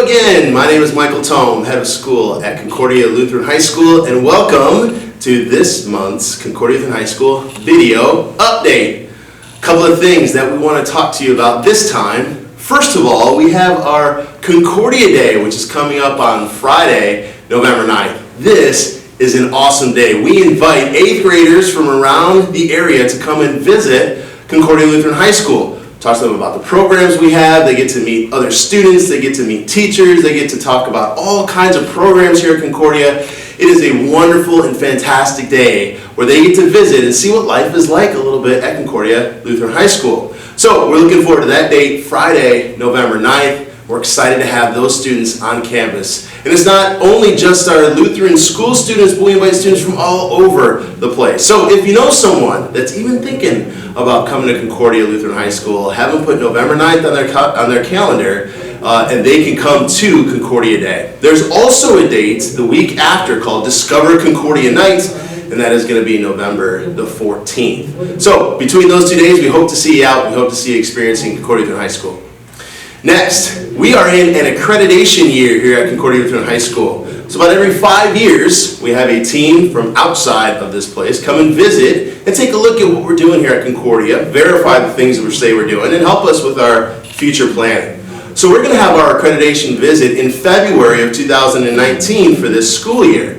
Hello again, my name is Michael Tome, head of school at Concordia Lutheran High School, and welcome to this month's Concordia Lutheran High School video update. A couple of things that we want to talk to you about this time. First of all, we have our Concordia Day, which is coming up on Friday, November 9th. This is an awesome day. We invite 8th graders from around the area to come and visit Concordia Lutheran High School. Talk to them about the programs we have. They get to meet other students, they get to meet teachers, they get to talk about all kinds of programs here at Concordia. It is a wonderful and fantastic day where they get to visit and see what life is like a little bit at Concordia Lutheran High School. So we're looking forward to that date, Friday, November 9th. We're excited to have those students on campus. And it's not only just our Lutheran school students, but we invite students from all over the place. So if you know someone that's even thinking about coming to Concordia Lutheran High School, have them put November 9th on their calendar, and they can come to Concordia Day. There's also a date the week after called Discover Concordia Night, and that is going to be November the 14th. So between those 2 days, we hope to see you out. We hope to see you experiencing Concordia Lutheran High School. Next, we are in an accreditation year here at Concordia Lutheran High School. So about every 5 years, we have a team from outside of this place come and visit and take a look at what we're doing here at Concordia, verify the things that we say we're doing, and help us with our future planning. So we're going to have our accreditation visit in February of 2019 for this school year.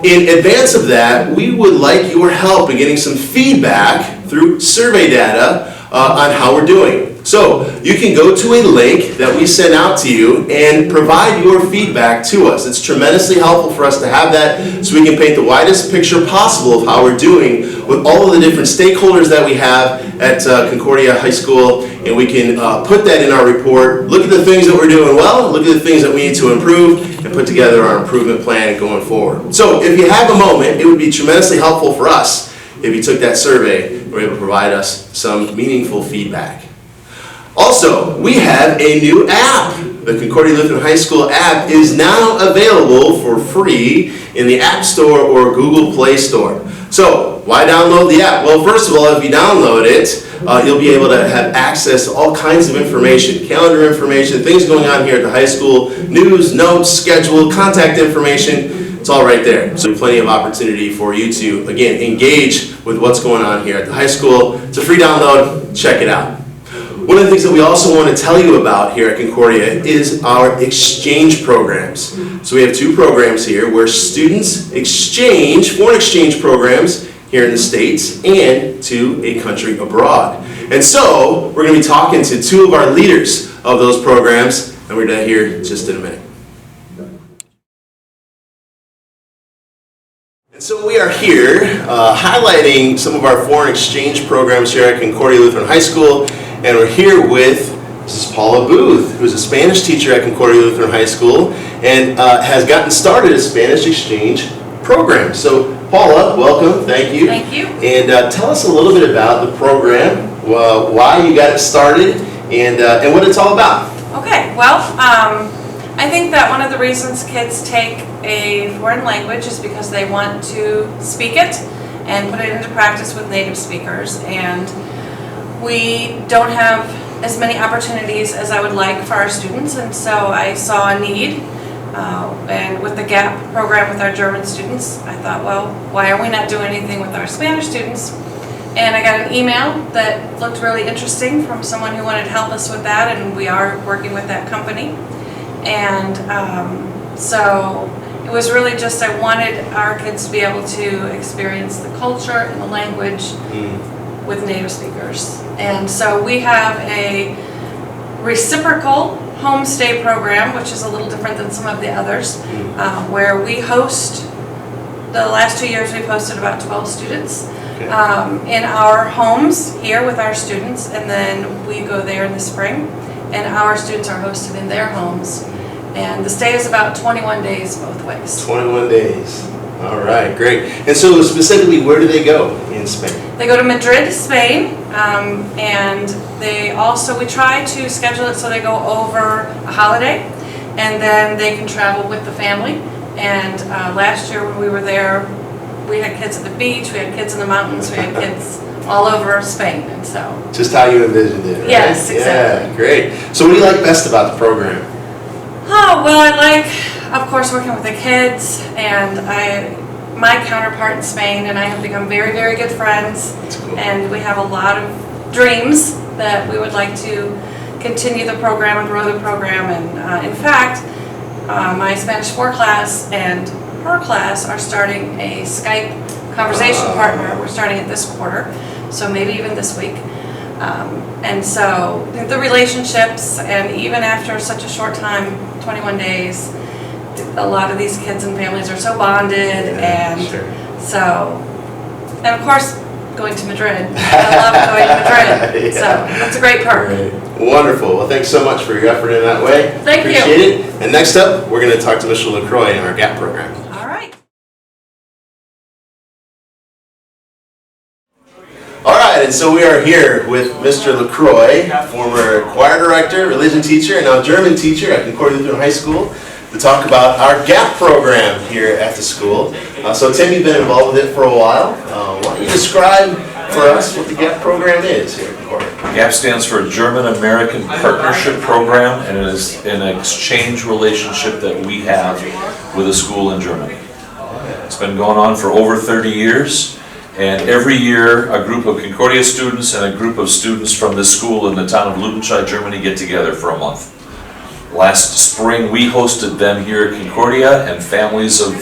In advance of that, we would like your help in getting some feedback through survey data on how we're doing. So you can go to a link that we send out to you and provide your feedback to us. It's tremendously helpful for us to have that so we can paint the widest picture possible of how we're doing with all of the different stakeholders that we have at Concordia High School, and we can put that in our report, look at the things that we're doing well, look at the things that we need to improve, and put together our improvement plan going forward. So if you have a moment, it would be tremendously helpful for us if you took that survey and were able to provide us some meaningful feedback. Also, we have a new app. The Concordia Lutheran High School app is now available for free in the App Store or Google Play Store. So, why download the app? Well, first of all, if you download it, you'll be able to have access to all kinds of information, calendar information, things going on here at the high school, news, notes, schedule, contact information. It's all right there. So plenty of opportunity for you to, again, engage with what's going on here at the high school. It's a free download. Check it out. One of the things that we also want to tell you about here at Concordia is our exchange programs. So we have two programs here where students exchange, foreign exchange programs here in the States and to a country abroad. And so we're going to be talking to two of our leaders of those programs, and we're going to hear just in a minute. And so we are here highlighting some of our foreign exchange programs here at Concordia Lutheran High School. And we're here with Mrs. Paula Booth, who's a Spanish teacher at Concordia Lutheran High School and has gotten started a Spanish exchange program. So Paula, welcome, thank you. Thank you. And tell us a little bit about the program, why you got it started, and what it's all about. Okay, well, I think that one of the reasons kids take a foreign language is because they want to speak it and put it into practice with native speakers. And we don't have as many opportunities as I would like for our students, and so I saw a need, and with the GAPP program with our German students, I thought, well, why are we not doing anything with our Spanish students? And I got an email that looked really interesting from someone who wanted to help us with that, and we are working with that company. And so it was really just, I wanted our kids to be able to experience the culture and the language with native speakers. And so we have a reciprocal homestay program, which is a little different than some of the others, where we host, the last 2 years we've hosted about 12 students in our homes here with our students, and then we go there in the spring and our students are hosted in their homes. And the stay is about 21 days both ways. 21 days. All right, great. And so specifically, where do they go in Spain? They go to Madrid, Spain, and they also, we try to schedule it so they go over a holiday, and then they can travel with the family. And last year when we were there, we had kids at the beach, we had kids in the mountains, we had kids all over Spain, and so. Just how you envisioned it, right? Yes, exactly. Yeah, great. So what do you like best about the program? Oh, well, I like, of course, working with the kids, and my counterpart in Spain and I have become very, very good friends. That's cool. And we have a lot of dreams that we would like to continue the program and grow the program. And in fact, my Spanish 4 class and her class are starting a Skype conversation partner. We're starting it this quarter, so maybe even this week. And so the relationships, and even after such a short time, 21 days, a lot of these kids and families are so bonded, and so, and of course, going to Madrid. I love going to Madrid, so that's a great perk. Right. Wonderful. Well, thanks so much for your effort in that way. Thank you. Appreciate it. And next up, we're going to talk to Mr. LACROIX in our GAPP program. All right. All right, and so we are here with Mr. LACROIX, former choir director, religion teacher, and now German teacher at Concordia Lutheran High School, to talk about our GAPP program here at the school. So Tim, you've been involved with it for a while. Why don't you describe for us what the GAPP program is here at Concordia? GAPP stands for German-American Partnership Program, and it is an exchange relationship that we have with a school in Germany. It's been going on for over 30 years, and every year a group of Concordia students and a group of students from this school in the town of Ludenscheid, Germany get together for a month. Last spring we hosted them here at Concordia, and families of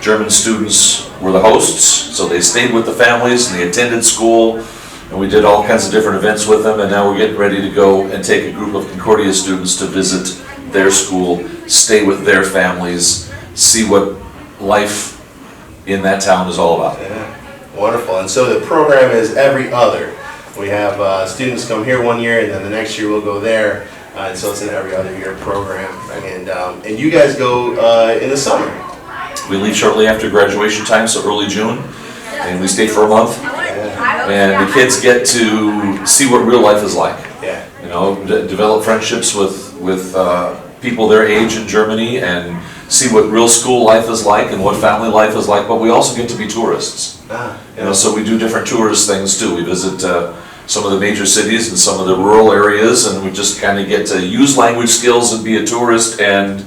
German students were the hosts, so they stayed with the families and they attended school, and we did all kinds of different events with them, and now we're getting ready to go and take a group of Concordia students to visit their school, stay with their families, see what life in that town is all about. Yeah, wonderful. And so the program is every other. We have students come here one year, and then the next year we'll go there. And so it's an every other year program, and you guys go in the summer. We leave shortly after graduation time, so early June, and we stay for a month. And the kids get to see what real life is like. Yeah. You know, develop friendships with people their age in Germany, and see what real school life is like and what family life is like. But we also get to be tourists. You know, so we do different tourist things too. We visit some of the major cities and some of the rural areas, and we just kind of get to use language skills and be a tourist, and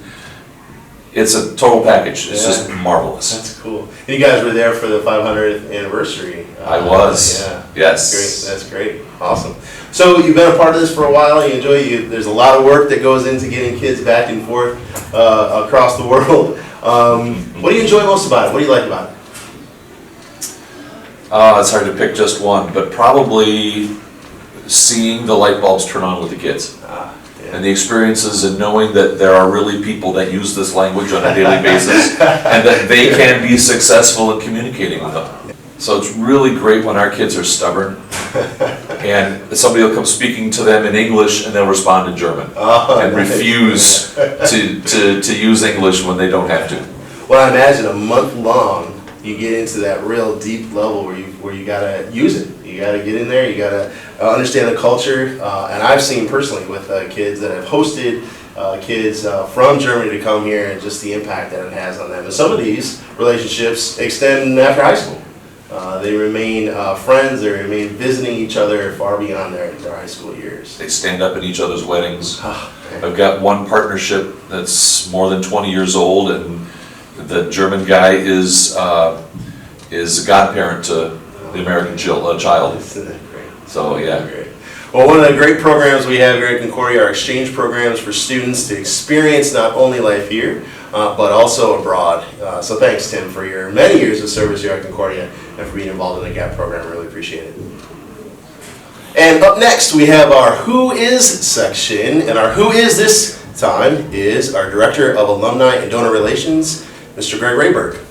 it's a total package. It's just marvelous. That's cool. And you guys were there for the 500th anniversary. I was. Yeah. Yes. Great. That's great. Awesome. So you've been a part of this for a while. You enjoy it. There's a lot of work that goes into getting kids back and forth across the world. What do you enjoy most about it? What do you like about it? It's hard to pick just one, but probably seeing the light bulbs turn on with the kids. And the experiences, and knowing that there are really people that use this language on a daily basis, and that they can be successful in communicating with them. So it's really great when our kids are stubborn, and somebody will come speaking to them in English and they'll respond in German, and refuse to use English when they don't have to. Well, I imagine a month long, you get into that real deep level where you gotta use it. You gotta get in there. You gotta understand the culture. And I've seen personally with kids that have hosted kids from Germany to come here, and just the impact that it has on them. And some of these relationships extend after high school. They remain friends. They remain visiting each other far beyond their high school years. They stand up at each other's weddings. I've got one partnership that's more than 20 years old, and the German guy is a godparent to the American child. So yeah. Great. Well, one of the great programs we have here at Concordia are exchange programs for students to experience not only life here, but also abroad. So thanks, Tim, for your many years of service here at Concordia and for being involved in the GAPP program. I really appreciate it. And up next, we have our Who Is section, and our Who Is this time is our Director of Alumni and Donor Relations, Mr. Greg Rehberg.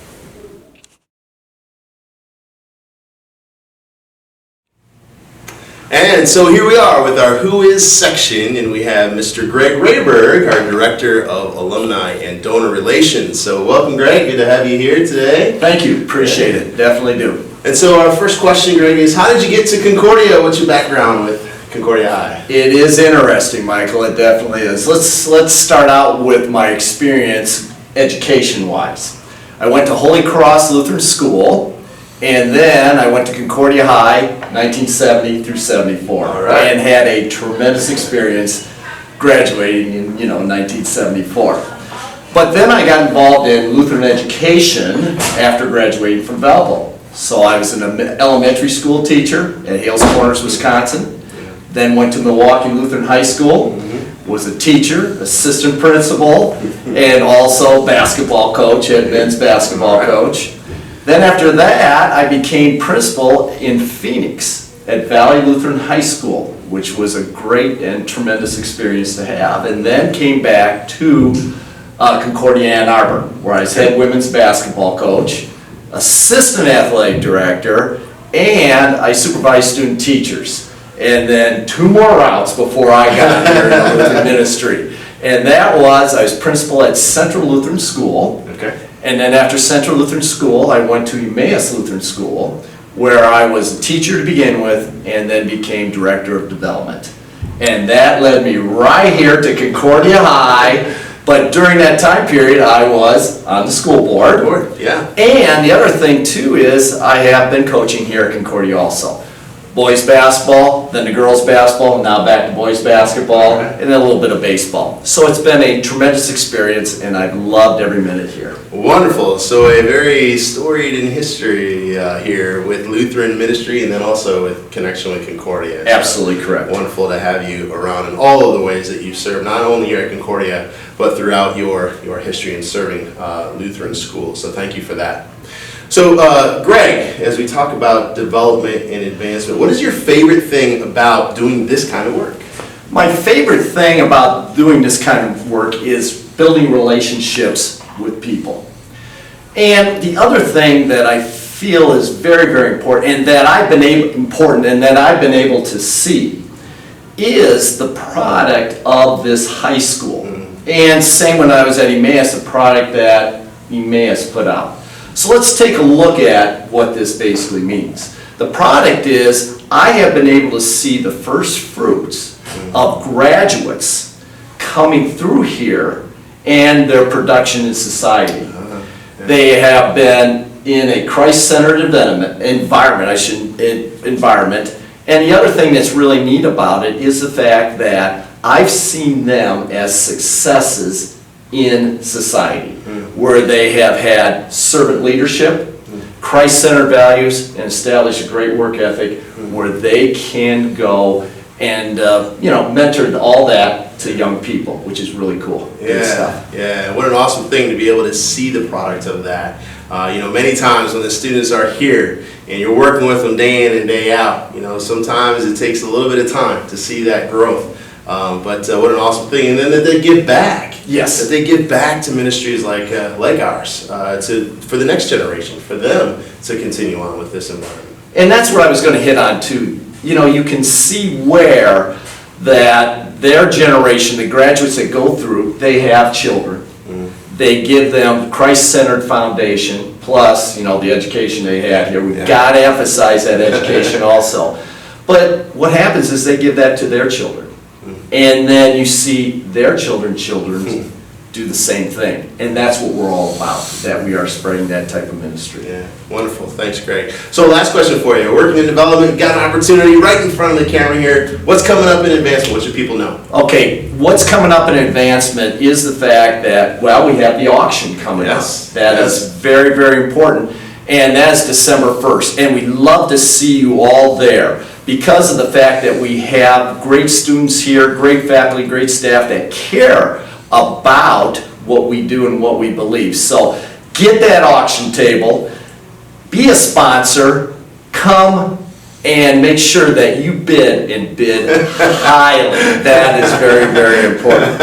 And so here we are with our Who Is section, and we have Mr. Greg Rehberg, our Director of Alumni and Donor Relations. So welcome, Greg. Good to have you here today. Thank you. Appreciate it. Definitely do. And so our first question, Greg, is how did you get to Concordia? What's your background with Concordia High? It is interesting, Michael. It definitely is. Let's start out with my experience education-wise. I went to Holy Cross Lutheran School, and then I went to Concordia High, 1970 through 74, All right. and had a tremendous experience. graduating in, 1974. But then I got involved in Lutheran education after graduating from Belleville. So I was an elementary school teacher at Hales Corners, Wisconsin. Then went to Milwaukee Lutheran High School, was a teacher, assistant principal, and also basketball coach, head men's basketball coach. Then after that, I became principal in Phoenix at Valley Lutheran High School, which was a great and tremendous experience to have. And then came back to Concordia, Ann Arbor, where I was head women's basketball coach, assistant athletic director, and I supervised student teachers. And then 2 more routes before I got here in Lutheran ministry. And that was, I was principal at Central Lutheran School. Okay. And then after Central Lutheran School, I went to Emmaus Lutheran School, where I was a teacher to begin with, and then became director of development. And that led me right here to Concordia High. But during that time period, I was on the school board. Yeah. And the other thing too is I have been coaching here at Concordia also. Boys basketball, then the girls basketball, now back to boys basketball, and then a little bit of baseball. So it's been a tremendous experience, and I've loved every minute here. Wonderful. So a very storied in history here with Lutheran ministry, and then also with connection with Concordia. So Absolutely correct. wonderful to have you around in all of the ways that you've served, not only here at Concordia, but throughout your history in serving Lutheran schools. So thank you for that. So Greg, as we talk about development and advancement, what is your favorite thing about doing this kind of work? My favorite thing about doing this kind of work is building relationships with people. And the other thing that I feel is very, very important, and that I've been able to see, is the product of this high school. And same when I was at Emmaus, the product that Emmaus put out. So let's take a look at what this basically means. The product is, I have been able to see the first fruits of graduates coming through here and their production in society. They have been in a Christ-centered environment. And the other thing that's really neat about it is the fact that I've seen them as successes in society, where they have had servant leadership, Christ-centered values, and established a great work ethic, where they can go and mentor all that to young people, which is really cool. Good stuff. Yeah, what an awesome thing to be able to see the product of that. Many times when the students are here and you're working with them day in and day out, sometimes it takes a little bit of time to see that growth. But what an awesome thing. And then that they give back. Yes. That they give back to ministries like ours, for the next generation, for them to continue on with this environment. And that's what I was going to hit on too. You can see where that their generation, the graduates that go through, they have children. They give them Christ-centered foundation, plus, the education they had here. We've got to emphasize that education also. But what happens is they give that to their children. And then you see their children do the same thing. And that's what we're all about, that we are spreading that type of ministry. Yeah, wonderful. Thanks, Greg. So last question for you. Working in development, got an opportunity right in front of the camera here. What's coming up in advancement? What should people know? Okay, what's coming up in advancement is the fact that, we have the auction coming up. That is very, very important. And that is December 1st. And we'd love to see you all there, because of the fact that we have great students here, great faculty, great staff that care about what we do and what we believe. So get that auction table, be a sponsor, come and make sure that you bid and bid highly. That is very, very important.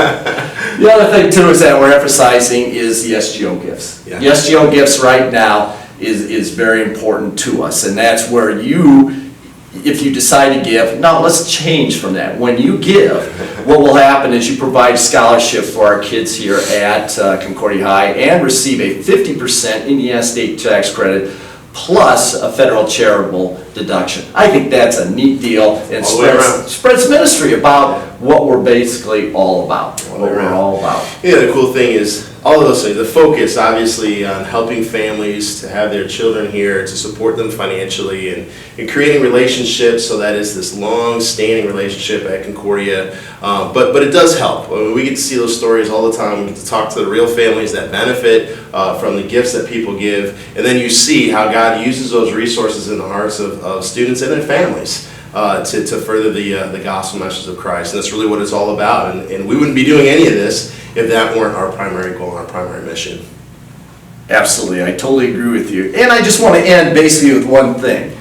The other thing too is that we're emphasizing is the SGO gifts. Yeah. The SGO gifts right now is very important to us, and that's where if you decide to give, now let's change from that. When you give, what will happen is you provide scholarship for our kids here at Concordia High and receive a 50% Indiana state tax credit plus a federal charitable deduction. I think that's a neat deal and spreads ministry about what we're basically all about, what we're all about. Yeah, the cool thing is, all of those things, the focus obviously on helping families to have their children here, to support them financially, and creating relationships, so that is this long-standing relationship at Concordia. But it does help. I mean, we get to see those stories all the time. We get to talk to the real families that benefit from the gifts that people give, and then you see how God uses those resources in the hearts of students and their families. To further the gospel message of Christ. And that's really what it's all about. And we wouldn't be doing any of this if that weren't our primary goal, our primary mission. Absolutely, I totally agree with you. And I just want to end basically with one thing.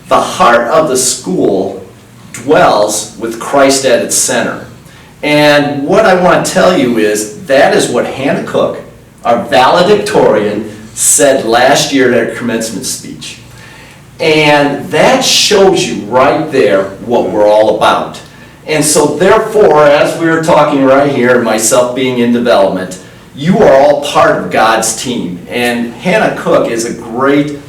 The heart of the school dwells with Christ at its center. And what I want to tell you is that is what Hannah Cook, our valedictorian, said last year at her commencement speech. And that shows you right there what we're all about. And so therefore, as we were talking right here, myself being in development, you are all part of God's team. And Hannah Cook is a great,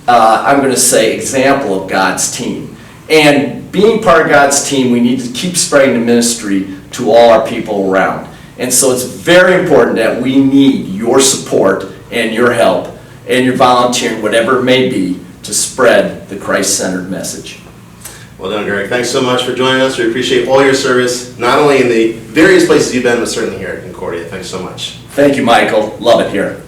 I'm going to say, example of God's team. And being part of God's team, we need to keep spreading the ministry to all our people around. And so it's very important that we need your support and your help and your volunteering, whatever it may be, to spread the Christ-centered message. Well done, Greg. Thanks so much for joining us. We appreciate all your service, not only in the various places you've been, but certainly here at Concordia. Thanks so much. Thank you, Michael. Love it here.